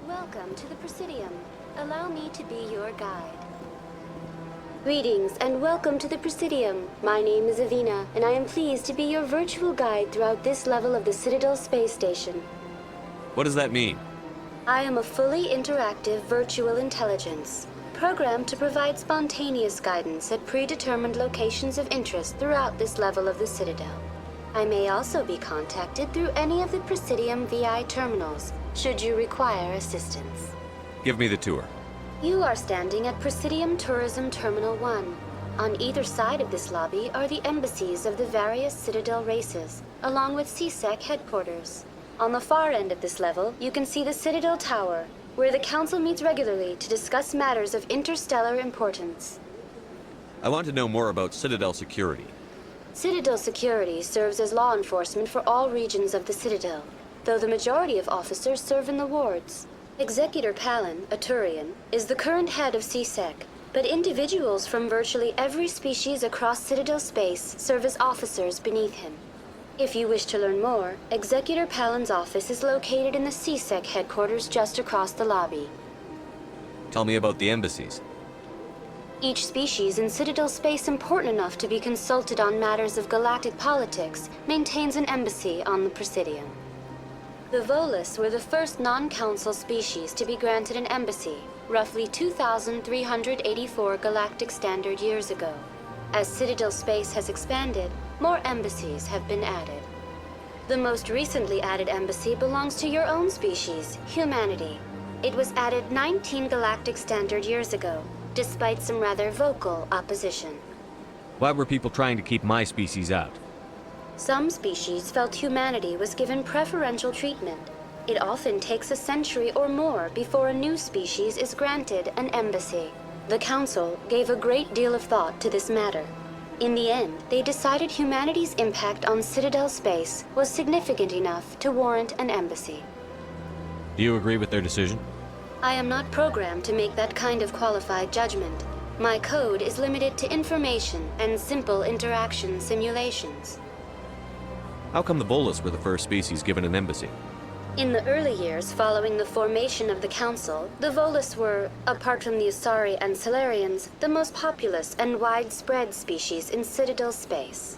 Welcome to the Presidium. Allow me to be your guide. Greetings and welcome to the Presidium. My name is Avina, and I am pleased to be your virtual guide throughout this level of the Citadel space station. What does that mean? I am a fully interactive virtual intelligence, programmed to provide spontaneous guidance at predetermined locations of interest throughout this level of the Citadel. I may also be contacted through any of the Presidium VI terminals, should you require assistance. Give me the tour. You are standing at Presidium Tourism Terminal 1. On either side of this lobby are the embassies of the various Citadel races, along with CSEC headquarters. On the far end of this level, you can see the Citadel Tower, where the Council meets regularly to discuss matters of interstellar importance. I want to know more about Citadel security. Citadel security serves as law enforcement for all regions of the Citadel, though the majority of officers serve in the wards. Executor Palin, a Turian, is the current head of CSEC, but individuals from virtually every species across Citadel space serve as officers beneath him. If you wish to learn more, Executor Palin's office is located in the CSEC headquarters just across the lobby. Tell me about the embassies. Each species in Citadel space important enough to be consulted on matters of galactic politics maintains an embassy on the Presidium. The Volus were the first non-council species to be granted an embassy, roughly 2,384 galactic standard years ago. As Citadel space has expanded, more embassies have been added. The most recently added embassy belongs to your own species, humanity. It was added 19 galactic standard years ago, despite some rather vocal opposition. Why were people trying to keep my species out? Some species felt humanity was given preferential treatment. It often takes a century or more before a new species is granted an embassy. The Council gave a great deal of thought to this matter. In the end, they decided humanity's impact on Citadel space was significant enough to warrant an embassy. Do you agree with their decision? I am not programmed to make that kind of qualified judgment. My code is limited to information and simple interaction simulations. How come the Volus were the first species given an embassy? In the early years following the formation of the Council, the Volus were, apart from the Asari and Salarians, the most populous and widespread species in Citadel space.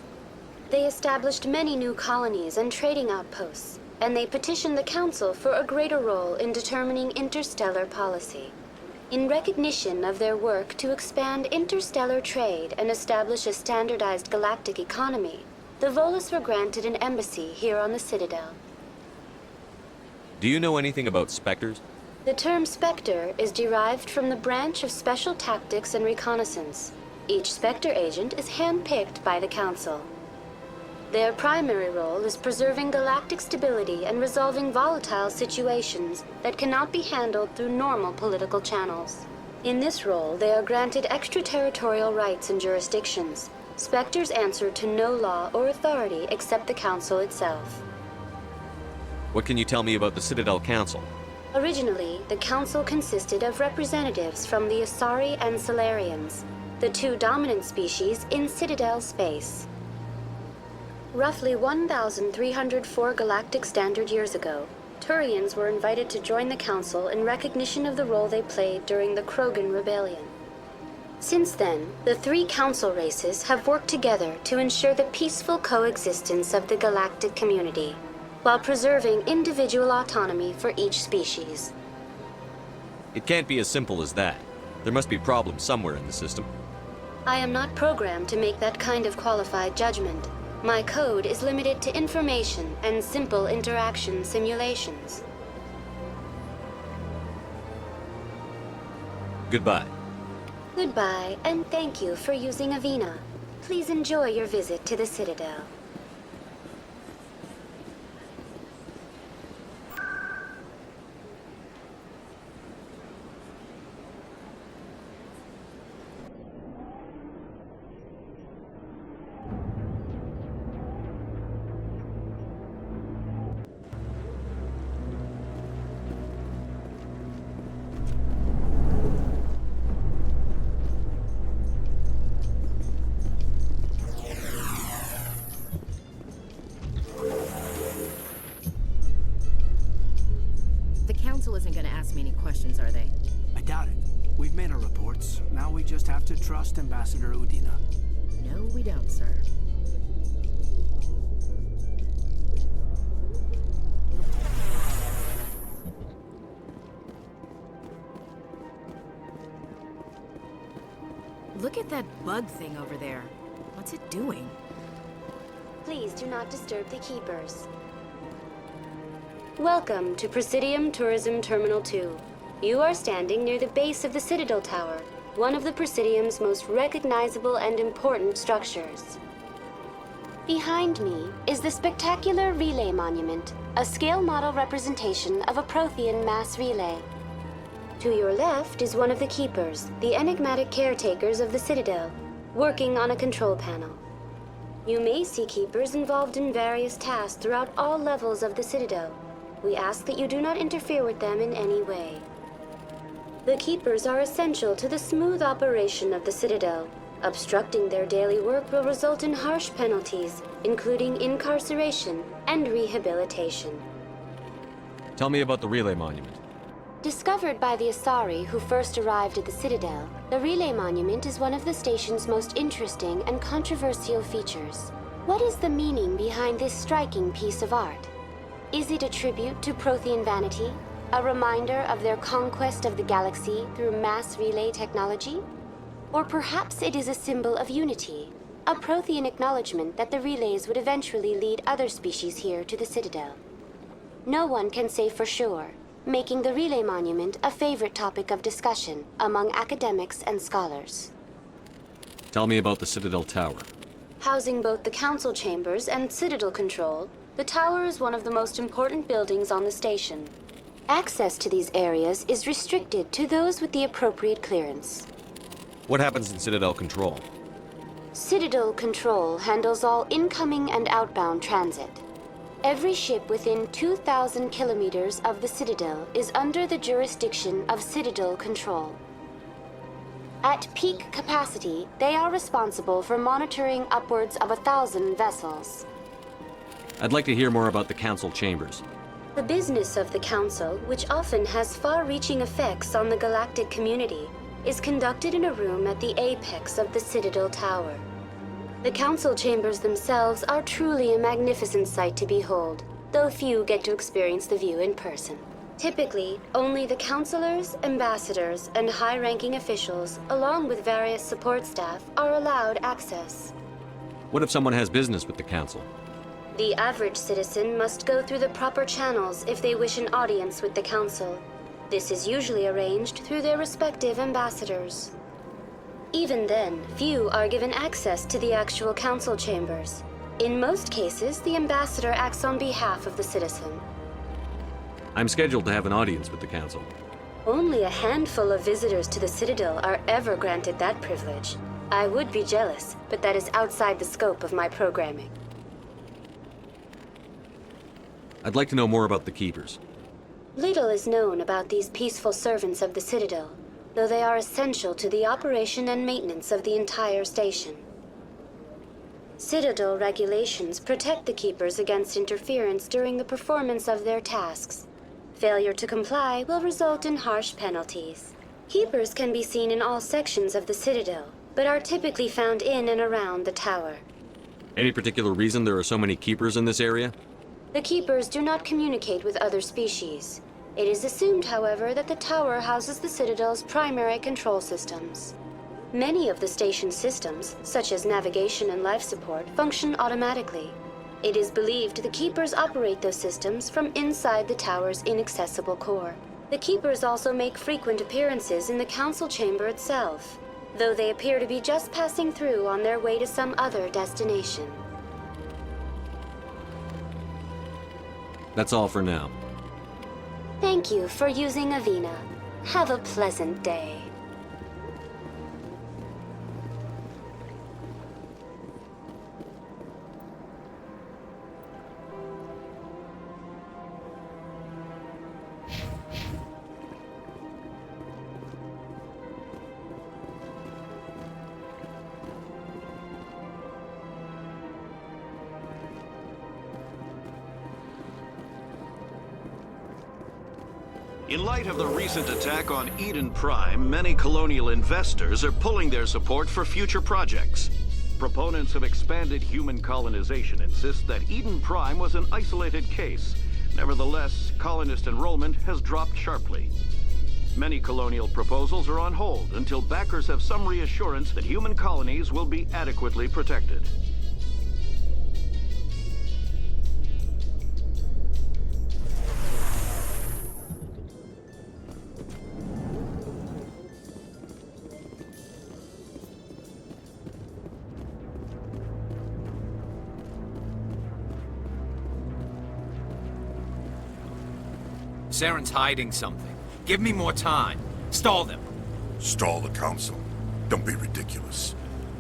They established many new colonies and trading outposts, and they petitioned the Council for a greater role in determining interstellar policy. In recognition of their work to expand interstellar trade and establish a standardized galactic economy, the Volus were granted an embassy here on the Citadel. Do you know anything about Spectres? The term Spectre is derived from the branch of Special Tactics and Reconnaissance. Each Spectre agent is handpicked by the Council. Their primary role is preserving galactic stability and resolving volatile situations that cannot be handled through normal political channels. In this role, they are granted extraterritorial rights and jurisdictions. Spectres answer to no law or authority except the Council itself. What can you tell me about the Citadel Council? Originally, the Council consisted of representatives from the Asari and Salarians, the two dominant species in Citadel space. Roughly 1,304 galactic standard years ago, Turians were invited to join the Council in recognition of the role they played during the Krogan Rebellion. Since then, the three Council races have worked together to ensure the peaceful coexistence of the galactic community, while preserving individual autonomy for each species. It can't be as simple as that. There must be problems somewhere in the system. I am not programmed to make that kind of qualified judgment. My code is limited to information and simple interaction simulations. Goodbye. Goodbye, and thank you for using Avina. Please enjoy your visit to the Citadel. trust Ambassador Udina. No, we don't, sir. Look at that bug thing over there. What's it doing? Please do not disturb the keepers. Welcome to Presidium Tourism Terminal 2. You are standing near the base of the Citadel Tower, one of the Presidium's most recognizable and important structures. Behind me is the spectacular Relay Monument, a scale model representation of a Prothean mass relay. To your left is one of the Keepers, the enigmatic caretakers of the Citadel, working on a control panel. You may see Keepers involved in various tasks throughout all levels of the Citadel. We ask that you do not interfere with them in any way. The Keepers are essential to the smooth operation of the Citadel. Obstructing their daily work will result in harsh penalties, including incarceration and rehabilitation. Tell me about the Relay Monument. Discovered by the Asari who first arrived at the Citadel, the Relay Monument is one of the station's most interesting and controversial features. What is the meaning behind this striking piece of art? Is it a tribute to Prothean vanity? A reminder of their conquest of the galaxy through mass relay technology? Or perhaps it is a symbol of unity, a Prothean acknowledgement that the relays would eventually lead other species here to the Citadel. No one can say for sure, making the Relay Monument a favorite topic of discussion among academics and scholars. Tell me about the Citadel Tower. Housing both the council chambers and Citadel control, the tower is one of the most important buildings on the station. Access to these areas is restricted to those with the appropriate clearance. What happens in Citadel Control? Citadel Control handles all incoming and outbound transit. Every ship within 2,000 kilometers of the Citadel is under the jurisdiction of Citadel Control. At peak capacity, they are responsible for monitoring upwards of 1,000 vessels. I'd like to hear more about the Council Chambers. The business of the Council, which often has far-reaching effects on the galactic community, is conducted in a room at the apex of the Citadel Tower. The Council Chambers themselves are truly a magnificent sight to behold, though few get to experience the view in person. Typically, only the councilors, ambassadors, and high-ranking officials, along with various support staff, are allowed access. What if someone has business with the Council? The average citizen must go through the proper channels if they wish an audience with the Council. This is usually arranged through their respective ambassadors. Even then, few are given access to the actual council chambers. In most cases, the ambassador acts on behalf of the citizen. I'm scheduled to have an audience with the Council. Only a handful of visitors to the Citadel are ever granted that privilege. I would be jealous, but that is outside the scope of my programming. I'd like to know more about the Keepers. Little is known about these peaceful servants of the Citadel, though they are essential to the operation and maintenance of the entire station. Citadel regulations protect the Keepers against interference during the performance of their tasks. Failure to comply will result in harsh penalties. Keepers can be seen in all sections of the Citadel, but are typically found in and around the tower. Any particular reason there are so many Keepers in this area? The Keepers do not communicate with other species. It is assumed, however, that the tower houses the Citadel's primary control systems. Many of the station's systems, such as navigation and life support, function automatically. It is believed the Keepers operate those systems from inside the tower's inaccessible core. The Keepers also make frequent appearances in the council chamber itself, though they appear to be just passing through on their way to some other destination. That's all for now. Thank you for using Avina. Have a pleasant day. In light of the recent attack on Eden Prime, many colonial investors are pulling their support for future projects. Proponents of expanded human colonization insist that Eden Prime was an isolated case. Nevertheless, colonist enrollment has dropped sharply. Many colonial proposals are on hold until backers have some reassurance that human colonies will be adequately protected. Saren's hiding something. Give me more time. Stall them. Stall the Council? Don't be ridiculous.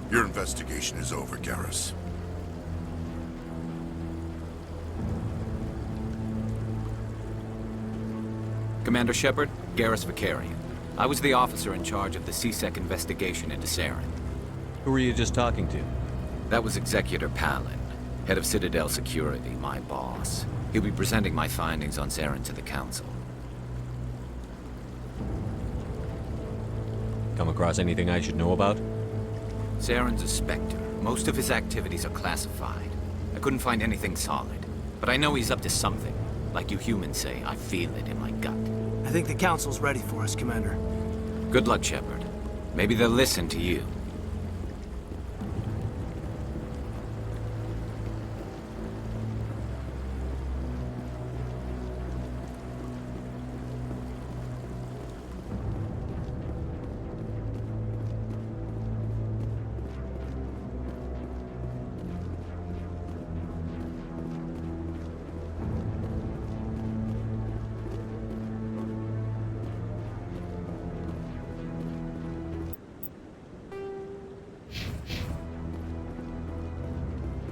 Your investigation is over, Garrus. Commander Shepard, Garrus Vicarian. I was the officer in charge of the C-Sec investigation into Saren. Who were you just talking to? That was Executor Palin, head of Citadel Security, my boss. He'll be presenting my findings on Saren to the Council. Come across anything I should know about? Saren's a Spectre. Most of his activities are classified. I couldn't find anything solid. But I know he's up to something. Like you humans say, I feel it in my gut. I think the Council's ready for us, Commander. Good luck, Shepard. Maybe they'll listen to you.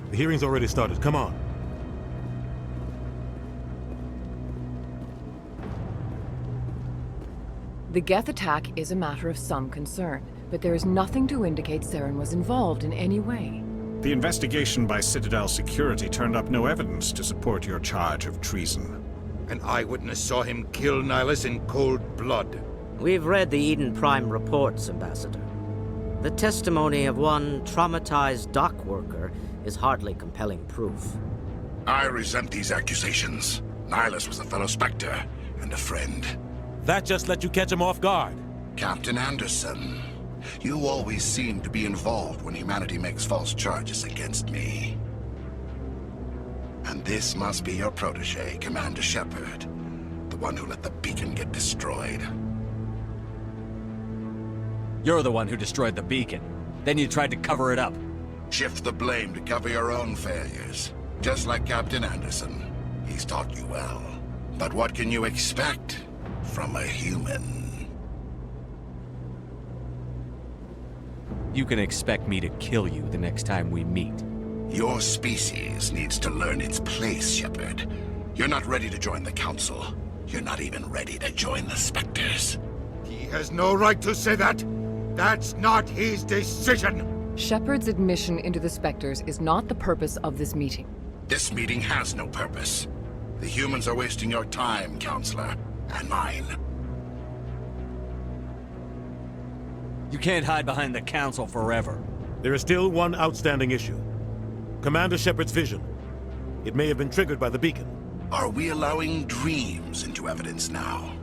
The hearing's already started. Come on. The Geth attack is a matter of some concern, but there is nothing to indicate Saren was involved in any way. The investigation by Citadel Security turned up no evidence to support your charge of treason. An eyewitness saw him kill Nihilus in cold blood. We've read the Eden Prime reports, Ambassador. The testimony of one traumatized dock worker is hardly compelling proof. I resent these accusations. Nihilus was a fellow Spectre and a friend. That just let you catch him off guard. Captain Anderson, you always seem to be involved when humanity makes false charges against me. And this must be your protege, Commander Shepard, the one who let the beacon get destroyed. You're the one who destroyed the beacon. Then you tried to cover it up. Shift the blame to cover your own failures. Just like Captain Anderson. He's taught you well. But what can you expect from a human? You can expect me to kill you the next time we meet. Your species needs to learn its place, Shepard. You're not ready to join the Council. You're not even ready to join the Spectres. He has no right to say that. That's not his decision. Shepard's admission into the Spectres is not the purpose of this meeting. This meeting has no purpose. The humans are wasting your time, Counselor, and mine. You can't hide behind the Council forever. There is still one outstanding issue. Commander Shepard's vision. It may have been triggered by the beacon. Are we allowing dreams into evidence now?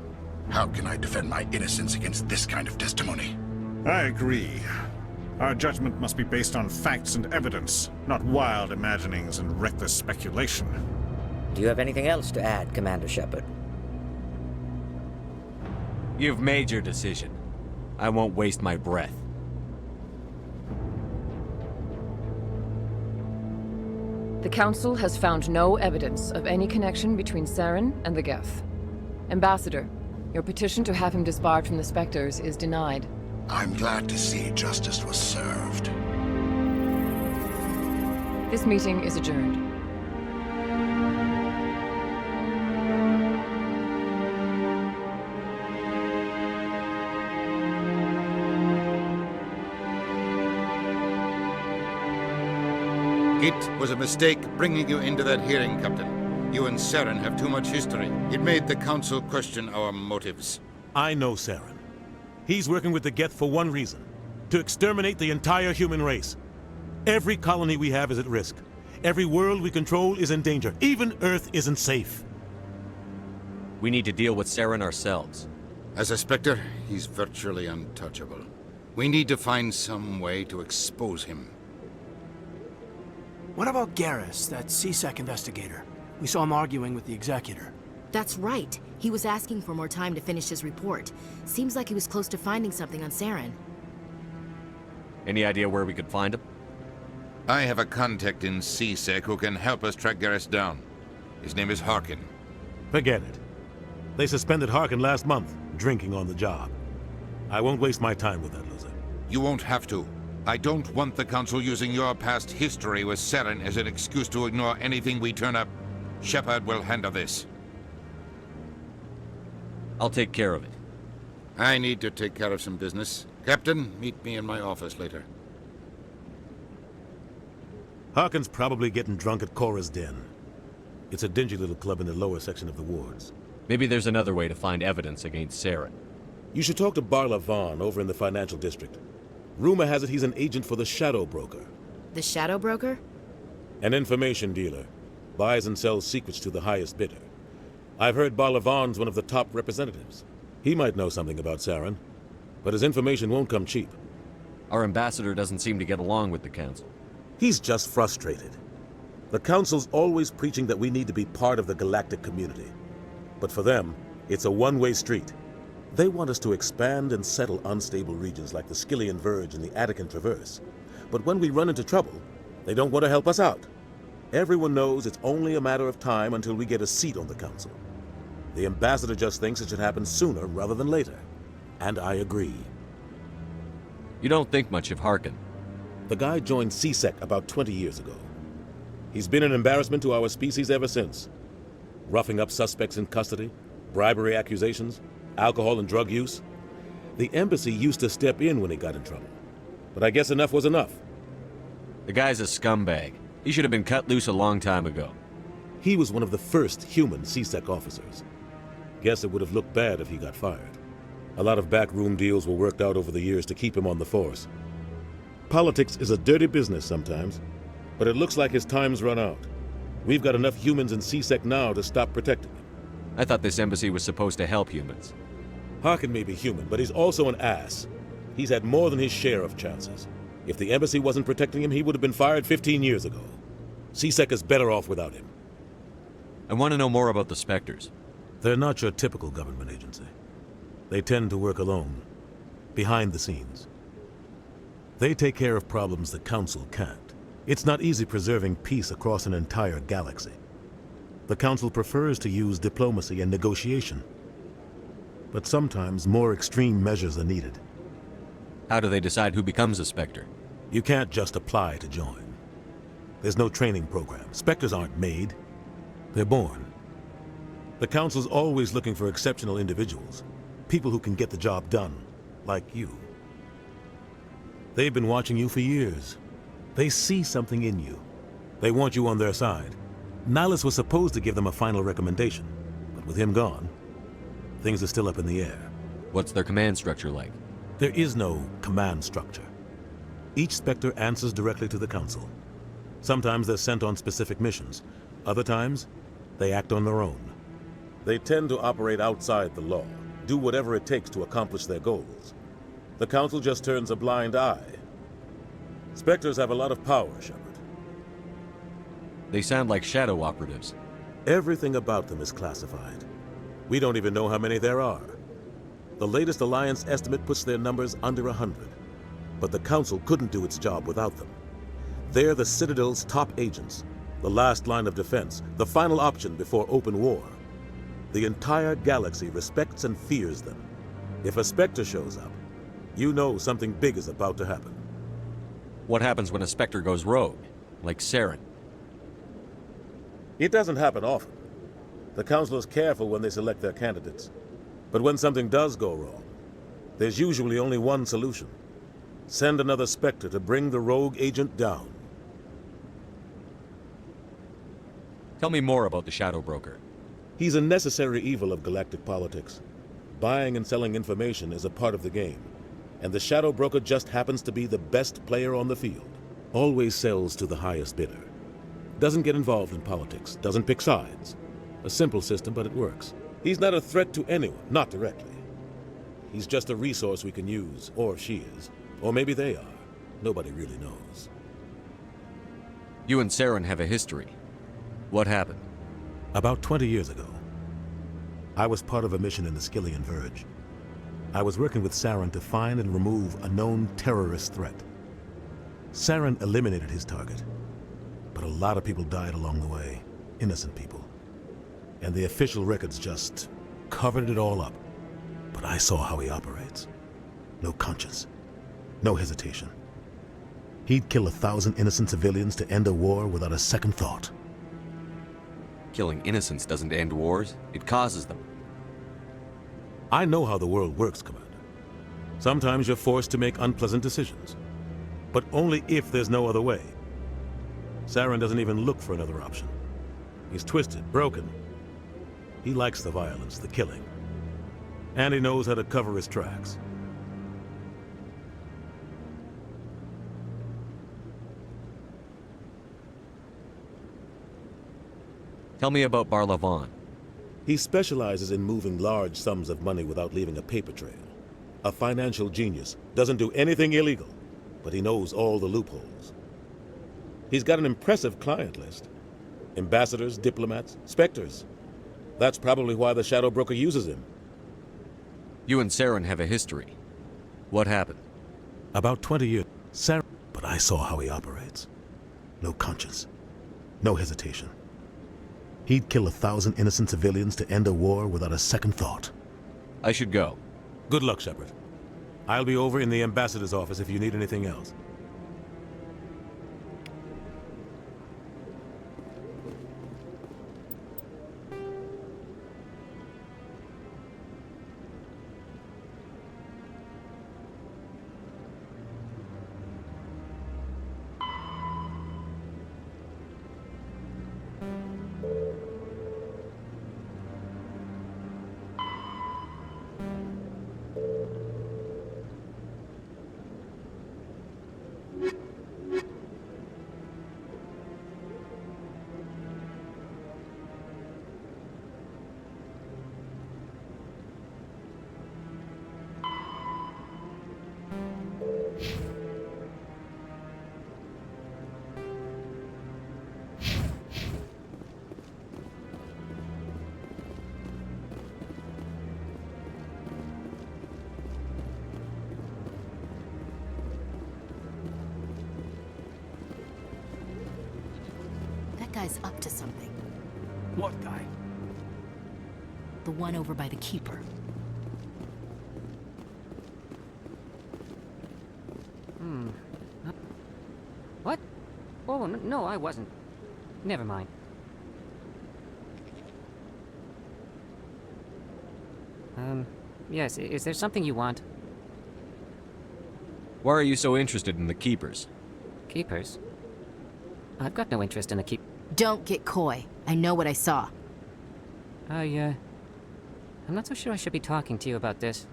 How can I defend my innocence against this kind of testimony? I agree. Our judgment must be based on facts and evidence, not wild imaginings and reckless speculation. Do you have anything else to add, Commander Shepard? You've made your decision. I won't waste my breath. The Council has found no evidence of any connection between Saren and the Geth. Ambassador, your petition to have him disbarred from the Spectres is denied. I'm glad to see justice was served. This meeting is adjourned. It was a mistake bringing you into that hearing, Captain. You and Saren have too much history. It made the Council question our motives. I know Saren. He's working with the Geth for one reason. To exterminate the entire human race. Every colony we have is at risk. Every world we control is in danger. Even Earth isn't safe. We need to deal with Saren ourselves. As a Spectre, he's virtually untouchable. We need to find some way to expose him. What about Garrus, that C-Sec investigator? We saw him arguing with the Executor. That's right. He was asking for more time to finish his report. Seems like he was close to finding something on Saren. Any idea where we could find him? I have a contact in C-Sec who can help us track Garrus down. His name is Harkin. Forget it. They suspended Harkin last month, drinking on the job. I won't waste my time with that loser. You won't have to. I don't want the Council using your past history with Saren as an excuse to ignore anything we turn up. Shepard will handle this. I'll take care of it. I need to take care of some business. Captain, meet me in my office later. Harkin's probably getting drunk at Cora's Den. It's a dingy little club in the lower section of the wards. Maybe there's another way to find evidence against Saren. You should talk to Barla Vaughn over in the financial district. Rumor has it he's an agent for the Shadow Broker. The Shadow Broker? An information dealer. Buys and sells secrets to the highest bidder. I've heard Barla Vaughn's one of the top representatives. He might know something about Saren, but his information won't come cheap. Our ambassador doesn't seem to get along with the Council. He's just frustrated. The Council's always preaching that we need to be part of the galactic community. But for them, it's a one-way street. They want us to expand and settle unstable regions like the Skillian Verge and the Attican Traverse. But when we run into trouble, they don't want to help us out. Everyone knows it's only a matter of time until we get a seat on the Council. The ambassador just thinks it should happen sooner rather than later. And I agree. You don't think much of Harkin. The guy joined C-Sec about 20 years ago. He's been an embarrassment to our species ever since. Roughing up suspects in custody, bribery accusations, alcohol and drug use. The embassy used to step in when he got in trouble. But I guess enough was enough. The guy's a scumbag. He should have been cut loose a long time ago. He was one of the first human C-Sec officers. Guess it would have looked bad if he got fired. A lot of backroom deals were worked out over the years to keep him on the force. Politics is a dirty business sometimes, but it looks like his time's run out. We've got enough humans in C-Sec now to stop protecting him. I thought this embassy was supposed to help humans. Harkin may be human, but he's also an ass. He's had more than his share of chances. If the embassy wasn't protecting him, he would have been fired 15 years ago. C-Sec is better off without him. I want to know more about the Spectres. They're not your typical government agency. They tend to work alone, behind the scenes. They take care of problems the Council can't. It's not easy preserving peace across an entire galaxy. The Council prefers to use diplomacy and negotiation. But sometimes more extreme measures are needed. How do they decide who becomes a Spectre? You can't just apply to join. There's no training program. Spectres aren't made. They're born. The Council's always looking for exceptional individuals. People who can get the job done, like you. They've been watching you for years. They see something in you. They want you on their side. Nihilus was supposed to give them a final recommendation, but with him gone, things are still up in the air. What's their command structure like? There is no command structure. Each Spectre answers directly to the Council. Sometimes they're sent on specific missions. Other times, they act on their own. They tend to operate outside the law, do whatever it takes to accomplish their goals. The Council just turns a blind eye. Spectres have a lot of power, Shepard. They sound like shadow operatives. Everything about them is classified. We don't even know how many there are. The latest Alliance estimate puts their numbers under 100. But the Council couldn't do its job without them. They're the Citadel's top agents, the last line of defense, the final option before open war. The entire galaxy respects and fears them. If a Spectre shows up, you know something big is about to happen. What happens when a Spectre goes rogue, like Saren? It doesn't happen often. The Council is careful when they select their candidates. But when something does go wrong, there's usually only one solution. Send another Spectre to bring the rogue agent down. Tell me more about the Shadow Broker. He's a necessary evil of galactic politics. Buying and selling information is a part of the game, and the Shadow Broker just happens to be the best player on the field. Always sells to the highest bidder. Doesn't get involved in politics, doesn't pick sides. A simple system, but it works. He's not a threat to anyone, not directly. He's just a resource we can use, or she is. Or maybe they are. Nobody really knows. You and Saren have a history. What happened? About 20 years ago, I was part of a mission in the Skillian Verge. I was working with Saren to find and remove a known terrorist threat. Saren eliminated his target, but a lot of people died along the way, innocent people. And the official records just covered it all up. But I saw how he operates. No conscience, no hesitation. He'd kill 1,000 innocent civilians to end a war without a second thought. Killing innocents doesn't end wars, it causes them. I know how the world works, Commander. Sometimes you're forced to make unpleasant decisions, but only if there's no other way. Saren doesn't even look for another option. He's twisted, broken. He likes the violence, the killing. And he knows how to cover his tracks. Tell me about Barlavon. He specializes in moving large sums of money without leaving a paper trail. A financial genius, doesn't do anything illegal, but he knows all the loopholes. He's got an impressive client list. Ambassadors, diplomats, specters. That's probably why the Shadow Broker uses him. You and Saren have a history. What happened? About 20 years, Saren... But I saw how he operates. No conscience. No hesitation. He'd kill 1,000 innocent civilians to end a war without a second thought. I should go. Good luck, Shepard. I'll be over in the ambassador's office if you need anything else. Guy's up to something. What guy? The one over by the Keeper. What? Oh, no, I wasn't. Never mind. Yes, is there something you want? Why are you so interested in the Keepers? Keepers? I've got no interest in the Don't get coy. I know what I saw. I'm not so sure I should be talking to you about this.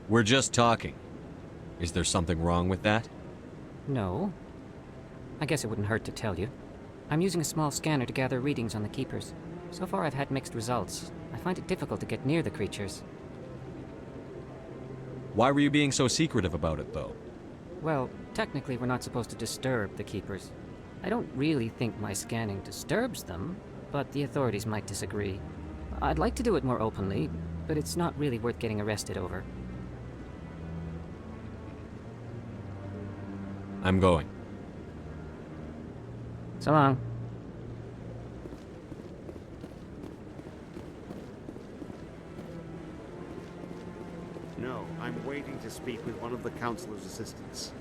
We're just talking. Is there something wrong with that? No. I guess it wouldn't hurt to tell you. I'm using a small scanner to gather readings on the Keepers. So far I've had mixed results. I find it difficult to get near the creatures. Why were you being so secretive about it, though? Well, technically we're not supposed to disturb the Keepers. I don't really think my scanning disturbs them, but the authorities might disagree. I'd like to do it more openly, but it's not really worth getting arrested over. I'm going. So long. No, I'm waiting to speak with one of the Councilor's assistants.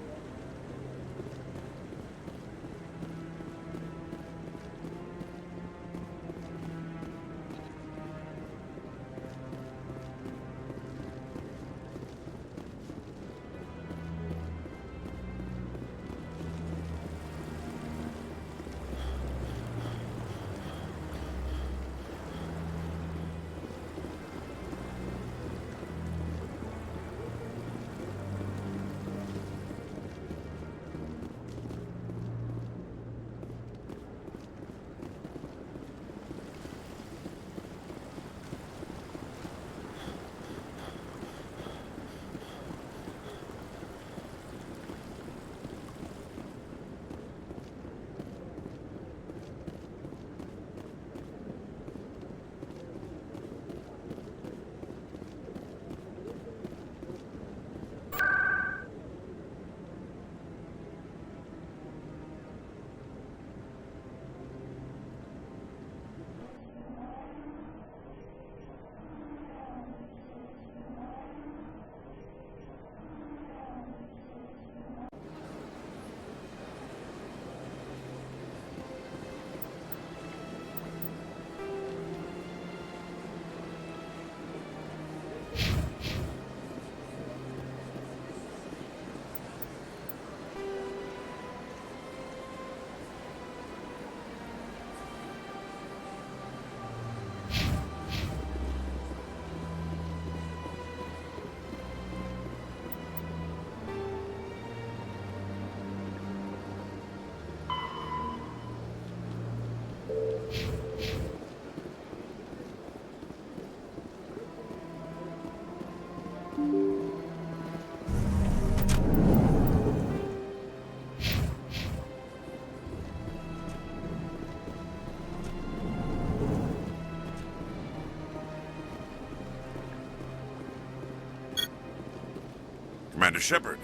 Shepard,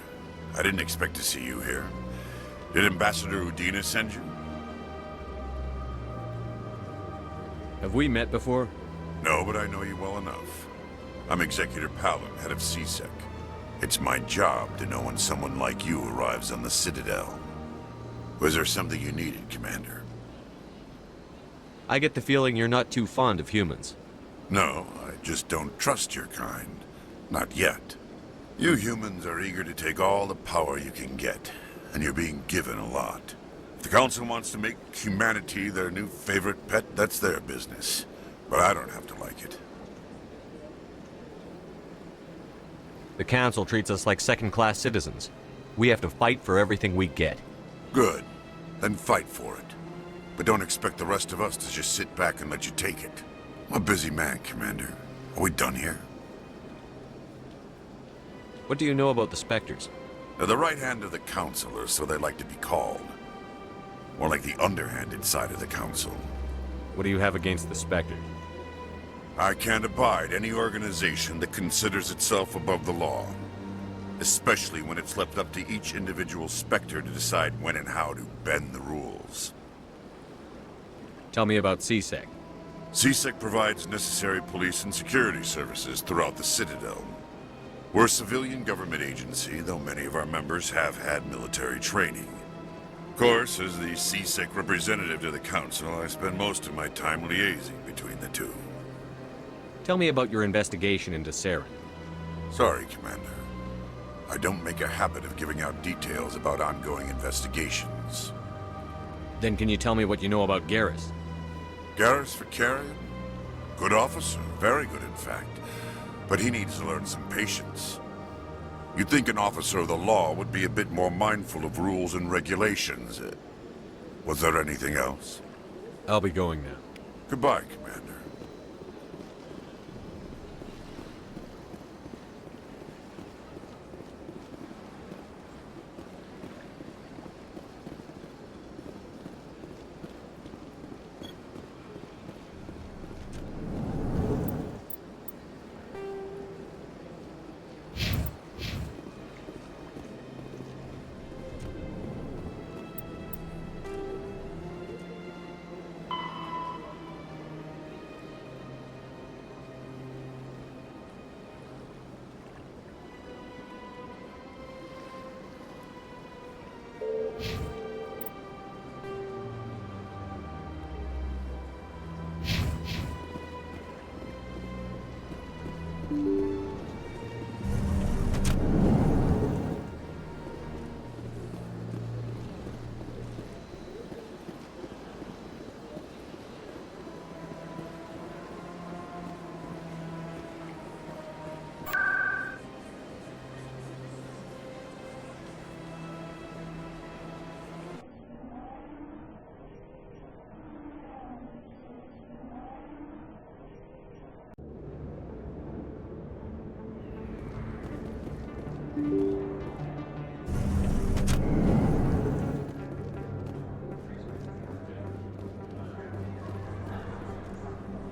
I didn't expect to see you here. Did Ambassador Udina send you? Have we met before? No, but I know you well enough. I'm Executor Palin, head of CSEC. It's my job to know when someone like you arrives on the Citadel. Was there something you needed, Commander? I get the feeling you're not too fond of humans. No, I just don't trust your kind. Not yet. You humans are eager to take all the power you can get, and you're being given a lot. If the Council wants to make humanity their new favorite pet, that's their business. But I don't have to like it. The Council treats us like second-class citizens. We have to fight for everything we get. Good. Then fight for it. But don't expect the rest of us to just sit back and let you take it. I'm a busy man, Commander. Are we done here? What do you know about the Spectres? They're the right hand of the Council, or so they like to be called. More like the underhanded side of the Council. What do you have against the Spectres? I can't abide any organization that considers itself above the law. Especially when it's left up to each individual Spectre to decide when and how to bend the rules. Tell me about CSEC. CSEC provides necessary police and security services throughout the Citadel. We're a civilian government agency, though many of our members have had military training. Of course, as the CSEC representative to the Council, I spend most of my time liaising between the two. Tell me about your investigation into Saren. Sorry, Commander. I don't make a habit of giving out details about ongoing investigations. Then can you tell me what you know about Garrus? Garrus Vicarian? Good officer, very good in fact. But he needs to learn some patience. You'd think an officer of the law would be a bit more mindful of rules and regulations. Was there anything else? I'll be going now. Goodbye, Commander.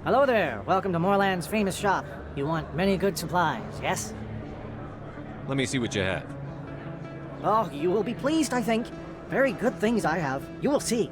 Hello there. Welcome to Moorland's famous shop. You want many good supplies, yes? Let me see what you have. Oh, you will be pleased, I think. Very good things I have. You will see.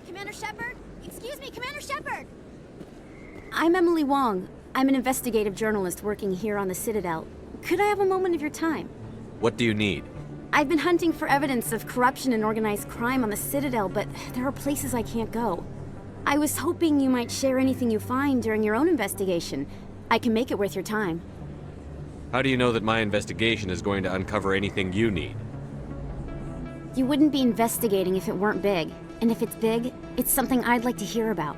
Commander Shepard? Excuse me, Commander Shepard! I'm Emily Wong. I'm an investigative journalist working here on the Citadel. Could I have a moment of your time? What do you need? I've been hunting for evidence of corruption and organized crime on the Citadel, but there are places I can't go. I was hoping you might share anything you find during your own investigation. I can make it worth your time. How do you know that my investigation is going to uncover anything you need? You wouldn't be investigating if it weren't big. And if it's big, it's something I'd like to hear about.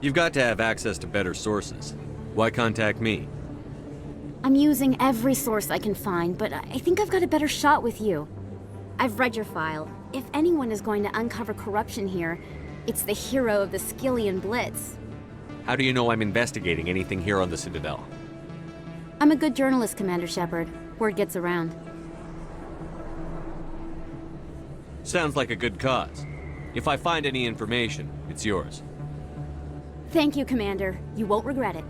You've got to have access to better sources. Why contact me? I'm using every source I can find, but I think I've got a better shot with you. I've read your file. If anyone is going to uncover corruption here, it's the hero of the Skillian Blitz. How do you know I'm investigating anything here on the Citadel? I'm a good journalist, Commander Shepard. Word gets around. Sounds like a good cause. If I find any information, it's yours. Thank you, Commander. You won't regret it.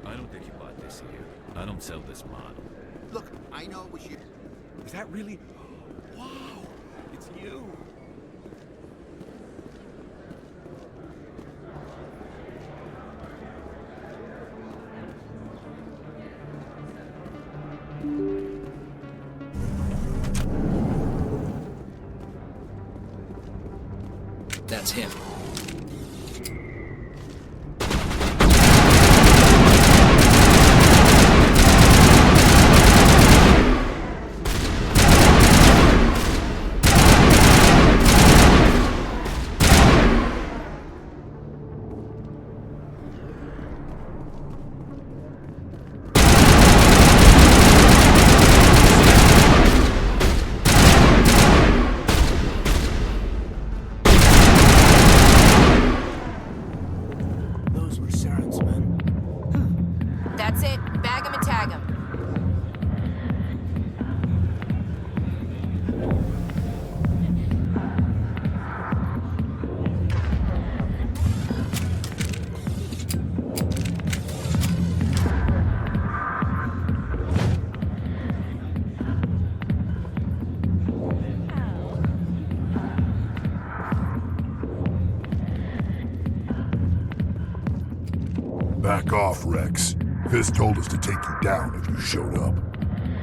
I don't think you bought this here. I don't sell this model. Look, I know it was you. Is that really? Wow! It's you! That's him. That's it. Bag him and tag him. Back off, Rex. Fist told us to take you down if you showed up.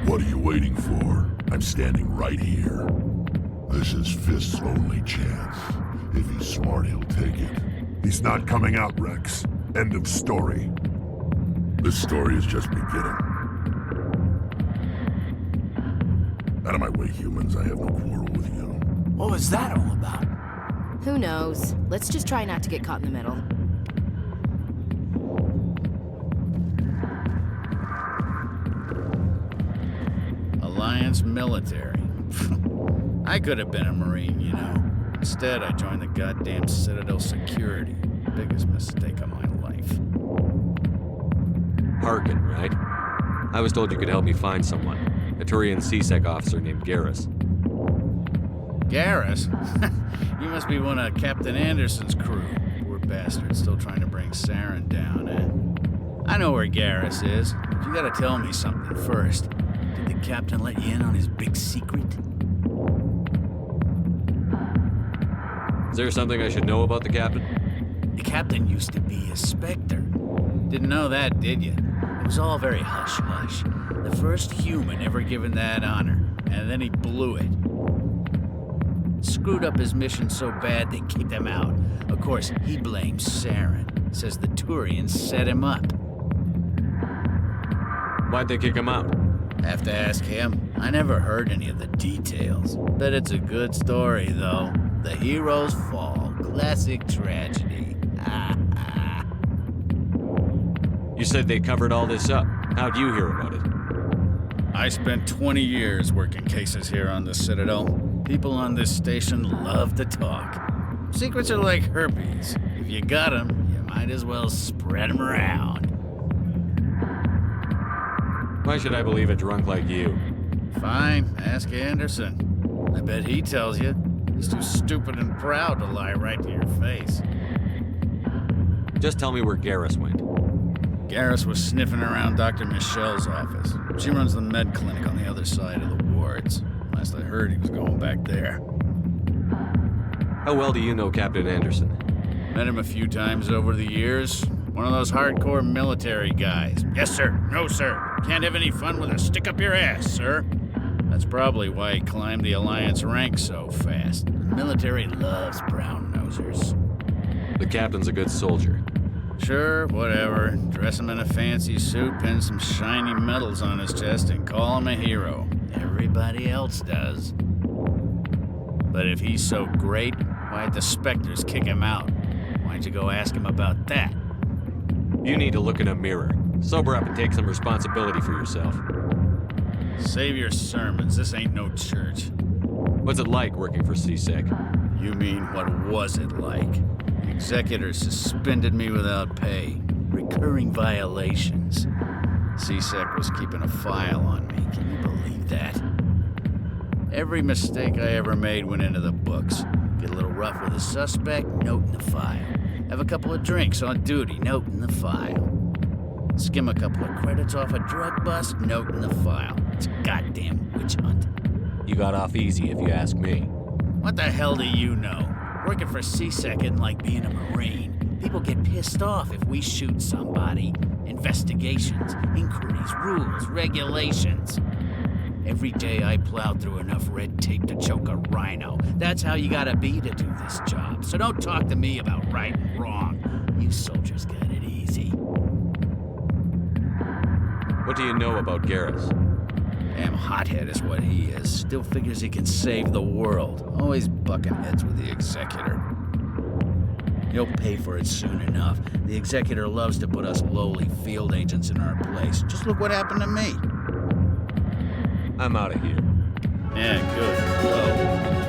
What are you waiting for? I'm standing right here. This is Fist's only chance. If he's smart, he'll take it. He's not coming out, Rex. End of story. This story is just beginning. Out of my way, humans. I have no quarrel with you. What was that all about? Who knows? Let's just try not to get caught in the middle. Alliance military. I could have been a Marine, you know. Instead, I joined the goddamn Citadel security. Biggest mistake of my life. Harkin, right? I was told you could help me find someone. A Turian C-Sec officer named Garrus. Garrus? You must be one of Captain Anderson's crew. Poor bastard, still trying to bring Saren down, eh? I know where Garrus is, but you gotta tell me something first. Did the captain let you in on his big secret? Is there something I should know about the captain? The captain used to be a Spectre. Didn't know that, did you? It was all very hush-hush. The first human ever given that honor, and then he blew it. Screwed up his mission so bad they kicked him out. Of course, he blames Saren. Says the Turians set him up. Why'd they kick him out? Have to ask him. I never heard any of the details. Bet it's a good story, though. The hero's fall. Classic tragedy. You said they covered all this up. How'd you hear about it? I spent 20 years working cases here on the Citadel. People on this station love to talk. Secrets are like herpes. If you got them, you might as well spread them around. Why should I believe a drunk like you? Fine, ask Anderson. I bet he tells you. He's too stupid and proud to lie right to your face. Just tell me where Garrus went. Garrus was sniffing around Dr. Michelle's office. She runs the med clinic on the other side of the wards. Last I heard, he was going back there. How well do you know Captain Anderson? Met him a few times over the years. One of those hardcore military guys. Yes, sir. No, sir. Can't have any fun with a stick up your ass, sir. That's probably why he climbed the Alliance ranks so fast. The military loves brown-nosers. The captain's a good soldier. Sure, whatever. Dress him in a fancy suit, pin some shiny medals on his chest, and call him a hero. Everybody else does. But if he's so great, why'd the Spectres kick him out? Why'd you go ask him about that? You need to look in a mirror. Sober up and take some responsibility for yourself. Save your sermons. This ain't no church. What's it like working for C-Sec? You mean, what was it like? The executor suspended me without pay. Recurring violations. C-Sec was keeping a file on me. Can you believe that? Every mistake I ever made went into the books. Get a little rough with a suspect, note in the file. Have a couple of drinks on duty, note in the file. Skim a couple of credits off a drug bust, note in the file. It's a goddamn witch hunt. You got off easy, if you ask me. What the hell do you know? Working for C-Sec isn't like being a Marine. People get pissed off if we shoot somebody. Investigations, inquiries, rules, regulations. Every day I plow through enough red tape to choke a rhino. That's how you gotta be to do this job. So don't talk to me about right and wrong. You soldiers got it easy. What do you know about Garrus? Damn hothead is what he is. Still figures he can save the world. Always bucking heads with the executor. He'll pay for it soon enough. The executor loves to put us lowly field agents in our place. Just look what happened to me. I'm out of here. Yeah, good. Go.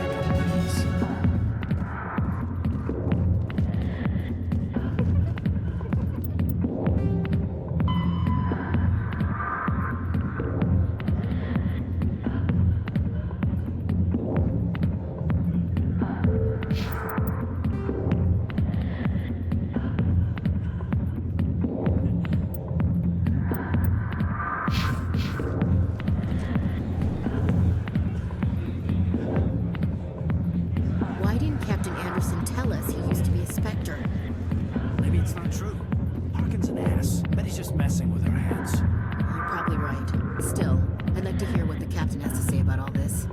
Why didn't Captain Anderson tell us he used to be a Spectre? Maybe it's not true. Harkin's an ass. Bet he's just messing with our heads. You're probably right. Still, I'd like to hear what the captain has to say about all this.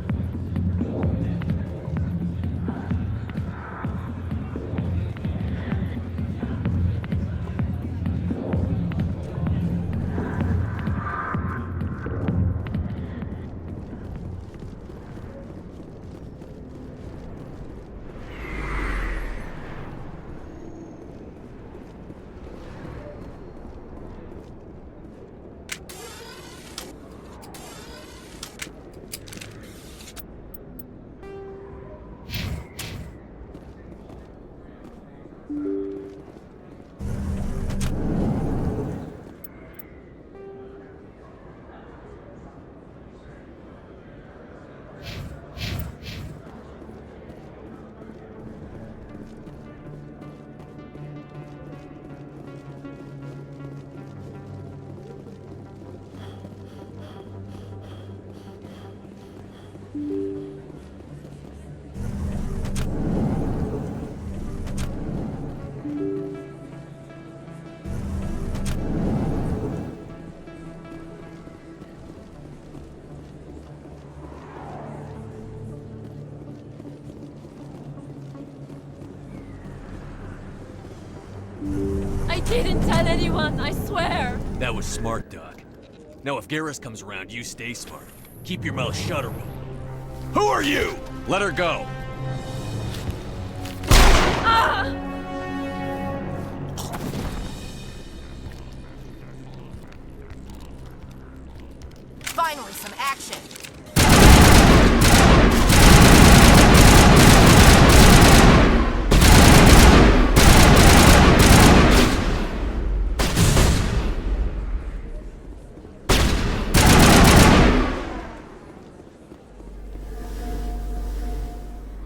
didn't tell anyone, I swear! That was smart, Doc. Now if Garrus comes around, you stay smart. Keep your mouth shut or we'll... Who are you? Let her go. Ah! Finally, some action.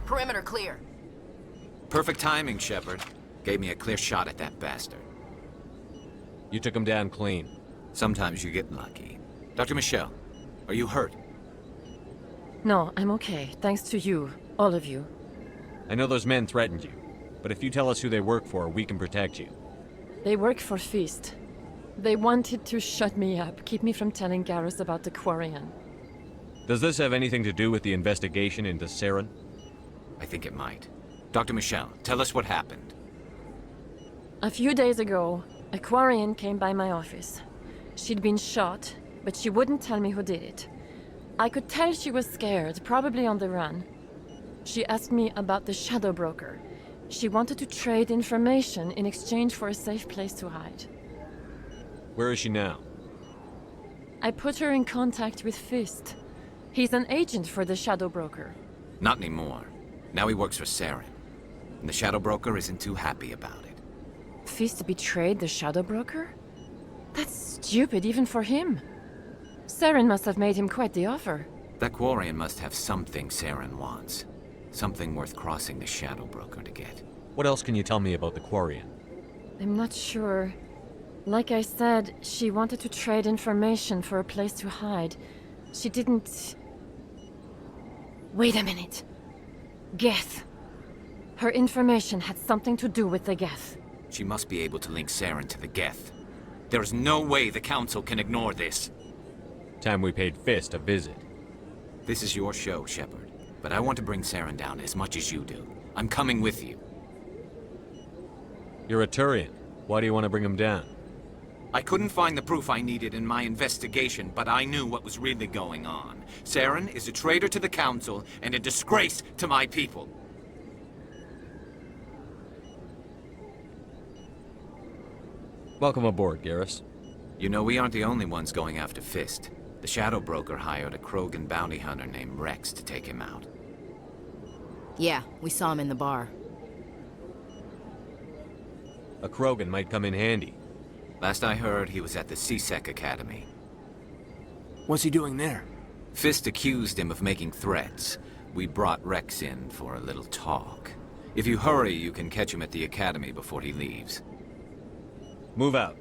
Perimeter clear. Perfect timing, Shepard. Gave me a clear shot at that bastard. You took him down clean. Sometimes you get lucky. Dr. Michelle, are you hurt? No, I'm okay. Thanks to you. All of you. I know those men threatened you, but if you tell us who they work for, we can protect you. They work for Feast. They wanted to shut me up, keep me from telling Garrus about the Quarian. Does this have anything to do with the investigation into Saren? I think it might. Dr. Michelle, tell us what happened. A few days ago, a Quarian came by my office. She'd been shot, but she wouldn't tell me who did it. I could tell she was scared, probably on the run. She asked me about the Shadow Broker. She wanted to trade information in exchange for a safe place to hide. Where is she now? I put her in contact with Fist. He's an agent for the Shadow Broker. Not anymore. Now he works for Saren. And the Shadow Broker isn't too happy about it. Fist betrayed the Shadow Broker? That's stupid even for him. Saren must have made him quite the offer. That Quarian must have something Saren wants. Something worth crossing the Shadow Broker to get. What else can you tell me about the Quarian? I'm not sure. Like I said, she wanted to trade information for a place to hide. She didn't... Wait a minute. Geth. Her information had something to do with the Geth. She must be able to link Saren to the Geth. There is no way the Council can ignore this. Time we paid Fist a visit. This is your show, Shepard. But I want to bring Saren down as much as you do. I'm coming with you. You're a Turian. Why do you want to bring him down? I couldn't find the proof I needed in my investigation, but I knew what was really going on. Saren is a traitor to the Council and a disgrace to my people. Welcome aboard, Garrus. You know, we aren't the only ones going after Fist. The Shadow Broker hired a Krogan bounty hunter named Rex to take him out. Yeah, we saw him in the bar. A Krogan might come in handy. Last I heard, he was at the CSEC Academy. What's he doing there? Fist accused him of making threats. We brought Rex in for a little talk. If you hurry, you can catch him at the Academy before he leaves. Move out.